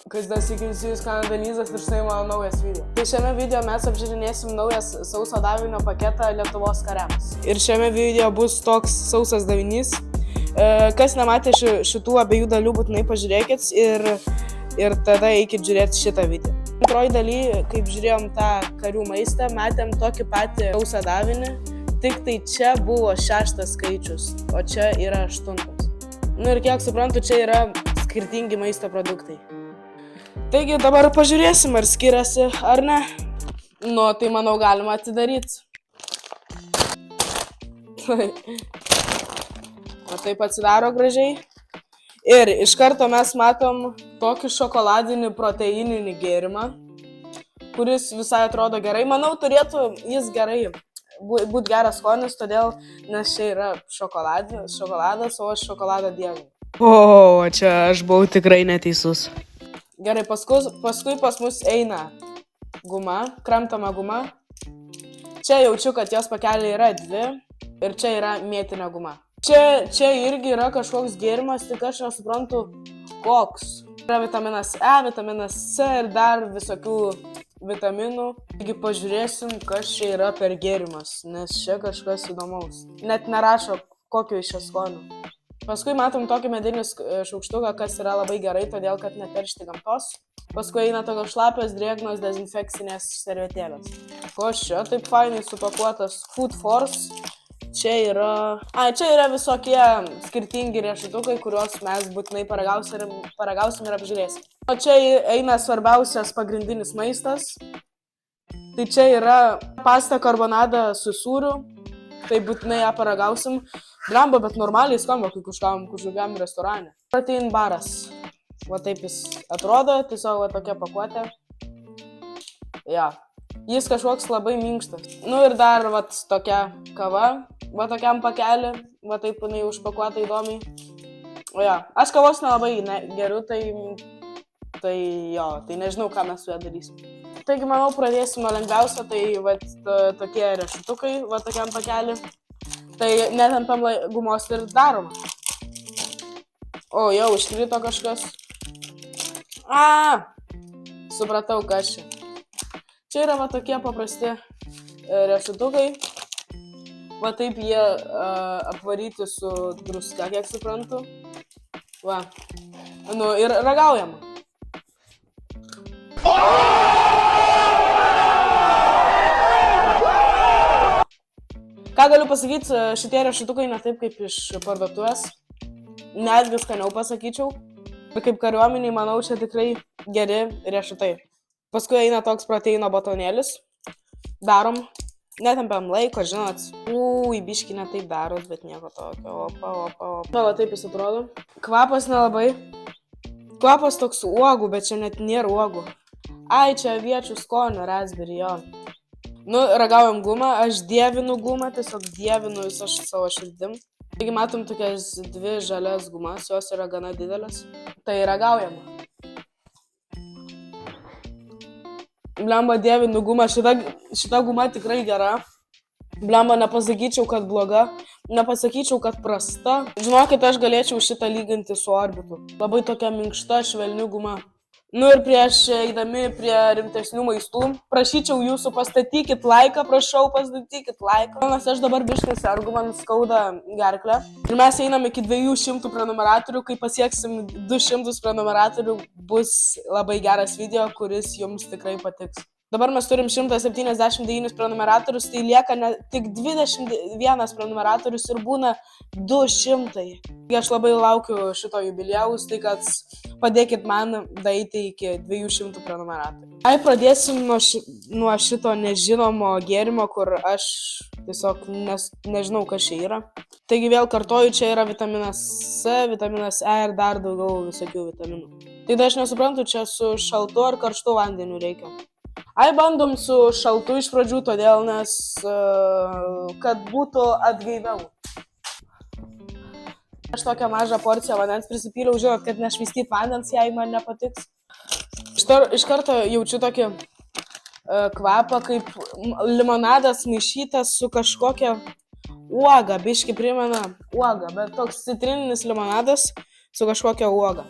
Kas dar sėkims jūs kanalizas ir štai mano naujas video. Tai šiame video mes apžiūrinėsim naujas sauso davinio paketą Lietuvos kariams. Ir šiame video bus toks sausas davinys. Kas nematė šitų abiejų dalių, būtinai pažiūrėkit ir tada eikit žiūrėti šitą video. Antroji daly, kaip žiūrėjom tą karių maistą, matėm tokį patį sausą davinį, tik tai čia buvo 6 skaičius, o čia yra 8. Nu ir kiek suprantu, čia yra skirtingi maisto produktai. Taigi dabar pažiūrėsim, ar skiriasi ar ne. Nu, tai manau galima atidaryti. O taip atsidaro gražiai. Ir iš karto mes matom tokį šokoladinį proteininį gėrimą, kuris visai atrodo gerai. Manau, turėtų jis gerai būti geras skonis, todėl, nes čia yra šokoladas, o aš šokoladą dievinu. O, čia aš buvau tikrai neteisus. Gerai, paskui pas mus eina guma, kramtoma guma. Čia jaučiu, kad jos pakeliai yra 2 ir čia yra mėtinė guma. Čia irgi yra kažkoks gėrimas, tik aš nesuprantu koks. Yra vitaminas E, vitaminas C ir dar visokių vitaminų. Taigi pažiūrėsim, kas čia yra per gėrimas, nes čia kažkas įdomaus. Net nerašo, kokio iš čia skonio. Paskui matom tokį medinį šaukštuką, kas yra labai gerai, todėl kad neteršti gamtos. Paskui eina tokios šlapios, drėgnos dezinfekcinės servetėlės. Ko čia taip fainai supakuotas Food Force. Čia yra visokie skirtingi riešutukai, kuriuos mes būtinai paragausim ir apžiūrėsim. O čia eina svarbiausias pagrindinis maistas. Tai čia yra pasta karbonada su sūriu. Tai būtinai ją paragausim. Blemba, bet normaliai skamba kaip kažkokiam restorane. Protein baras. Va taip jis atrodo, tiesiog va tokia pakuotė. Ja. Jis kažkoks labai minkštas. Nu ir dar va tokia kava. Va tokiam pakelį. Va taip jinai užpakuota įdomiai. O ja, aš kavos nelabai geriu, tai nežinau, ką mes su ją darysim. Taigi, manau, pradėsim nuo lengviausio, tai va tokie riešutukai, va tokiam pakelį. Tai netempiam gumos ir darom. O, jau iškrito kažkas. Supratau, kas čia. Čia yra va tokie paprasti riešutukai. Va taip jie apvaryti su druska, kiek suprantu. Va. Nu ir ragaujam. Ką galiu pasakyti, šitie riešutukai ne taip kaip iš parduotuvės. Netgi skaniau pasakyčiau. Ir kaip kariuomeniai, manau, čia tikrai geri riešutai. Paskui eina toks proteino batonėlis. Darom. Netempiam laiko, žinot. Biški ne taip darot, bet nieko tokio. Opa. Va taip jis atrodo. Kvapas nelabai. Kvapas toks uogų, bet čia net nėra uogų. Čia aviečių skonio, raspberry, jo. Nu, ragaujam gumą. Aš dievinu gumą, tiesiog dievinu visą savo širdim. Taigi matom tokias 2 žalias gumas, jos yra gana didelės. Tai ragaujam. Blemba, dievinu gumą, šita guma tikrai gera. Blemba, nepasakyčiau, kad bloga, nepasakyčiau, kad prasta. Žinokit, aš galėčiau šitą lyginti su Orbitu. Labai tokia minkšta, švelni guma. Nu ir prieš eidami prie rimtesnių maistų, prašyčiau jūsų pastatykit laiką, prašau pastatykit laiką. Nes aš dabar biškai sergu, man skauda gerklę. Ir mes einam iki 200 prenumeratorių, kai pasieksim 200 prenumeratorių, bus labai geras video, kuris jums tikrai patiks. Dabar mes turim 179 prenumeratorius, tai lieka tik 21 prenumeratorius ir būna 200. Aš labai laukiu šito jubiliejaus, tai kad padėkit man daeiti iki 200 prenumeratorių. Pradėsim nuo šito nežinomo gėrimo, kur aš tiesiog nežinau, kas čia yra. Taigi vėl kartoju, čia yra vitaminas C, vitaminas E ir dar daugiau visokių vitaminų. Tai aš nesuprantu, čia su šaltu ar karštu vandeniu reikia. Bandom su šaltu iš pradžių, todėl, nes kad būtų atgaiviau. Aš tokią mažą porciją vandens prisipyliau, žinot, kad nešvaistyti vandens, jei man nepatiks. Iš karto jaučiu tokį kvapą, kaip limonadas maišytas su kažkokia uoga, biški primena uoga, bet toks citrininis limonadas su kažkokia uoga.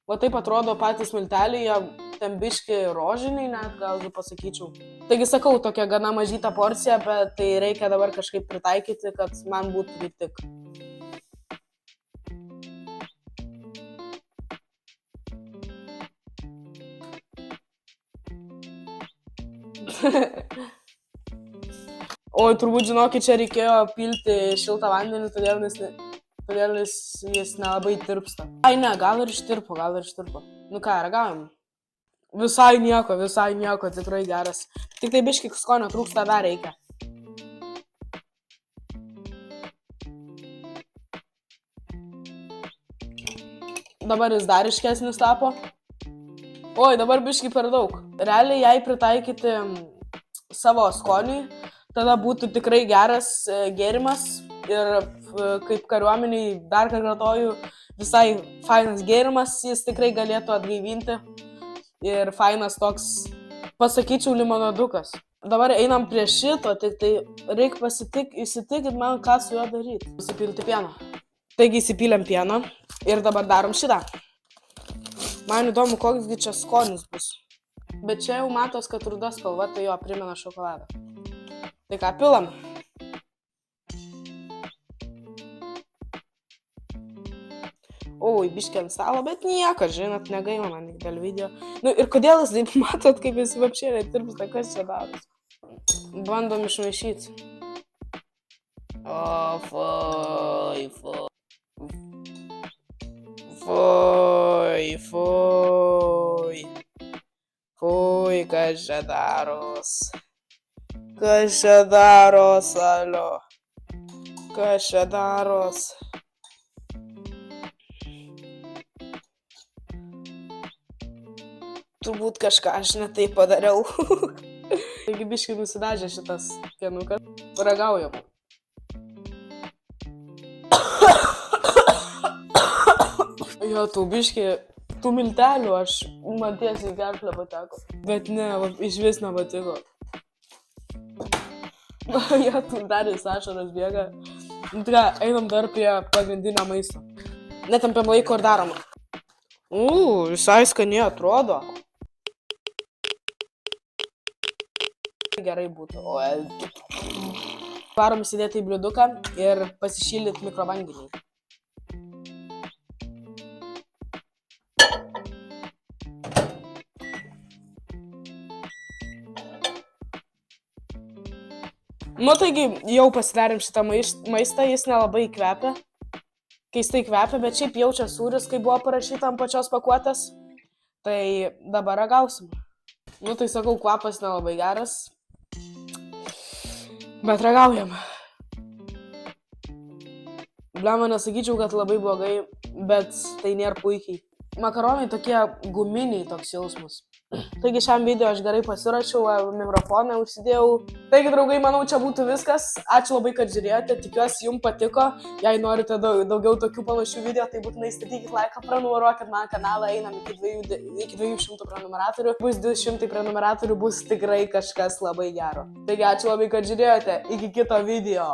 Va taip atrodo patys milteliai, jie ten biški rožiniai, net gal pasakyčiau. Taigi sakau, tokia gana mažyta porcija, bet tai reikia dabar kažkaip pritaikyti, kad man būtų kaip tik. Oi, turbūt žinokit, čia reikėjo pilti šiltą vandenį, todėl jis nelabai tirpsta. Ai ne, gal ir ištirpo. Nu ką, ragaujam. Visai nieko, tikrai geras. Tik tai biški skonio trūksta, dar reikia. Dabar jis dar iškesnis tapo. Oi, dabar biški per daug. Realiai jei pritaikyti savo skoniui, tada būtų tikrai geras gėrimas ir kaip kariuomeniai, dar kartoju, visai fainas gėrimas, jis tikrai galėtų atgaivinti ir fainas toks, pasakyčiau, limonadukas. Dabar einam prie šito, tik tai reikia įsitikinti man, ką su juo daryti. Įsipilti pieno. Taigi įsipylėm pieną ir dabar darom šitą. Man įdomu, koksgi čia skonis bus. Bet čia jau matos, kad ruda spalva, tai jo primena šokoladą. Tai ką, pilam? Oi, biškį ant stalo, bet nieko, žinot, negaila man dėl video. Nu ir kodėl jis taip matot, kaip jis vapšė netirpsta, kas čia daros? Bandom išmaišyti. O, Fui, kas čia daros? Alio? Kas čia daros? Turbūt kažką aš ne taip padariau. Taigi biškai nusidažė šitas pienukas. Paragaujam. Jo, tų biškai, tų miltelių man tiesiai į gerklę pateko. Bet ne, iš vis nepatiko. Jo, tų dar jis ašaras bėga. Nu, tai einam dar prie pagrindinio maisto. Netampiam laiko ir darom. Visai skaniai atrodo. Gerai būtų. Varom įsidėti į bliuduką ir pasišildyti mikrobanginį. Nu, taigi, jau pasidarėm šitą maistą, jis nelabai kvepia. Keistai kvepia, bet šiaip jaučia sūris, kai buvo parašyta ant pačios pakuotės. Tai dabar ragausim. Nu, tai sakau, kvapas nelabai geras. Bet ragaujam. Blema, nesakyčiau, kad labai blogai, bet tai nėra puikiai. Makaronai tokie guminiai toks jausmas. Taigi šiam video aš gerai pasirašiau, mikrofoną užsidėjau. Taigi, draugai, manau, čia būtų viskas. Ačiū labai, kad žiūrėjote. Tikiuosi, jums patiko. Jei norite daugiau tokių panašių video, tai būtinai statykit laiką, prenumeruokit mano kanalą, einam iki 200 prenumeratorių. Bus 200 prenumeratorių, bus tikrai kažkas labai gero. Taigi, ačiū labai, kad žiūrėjote. Iki kito video.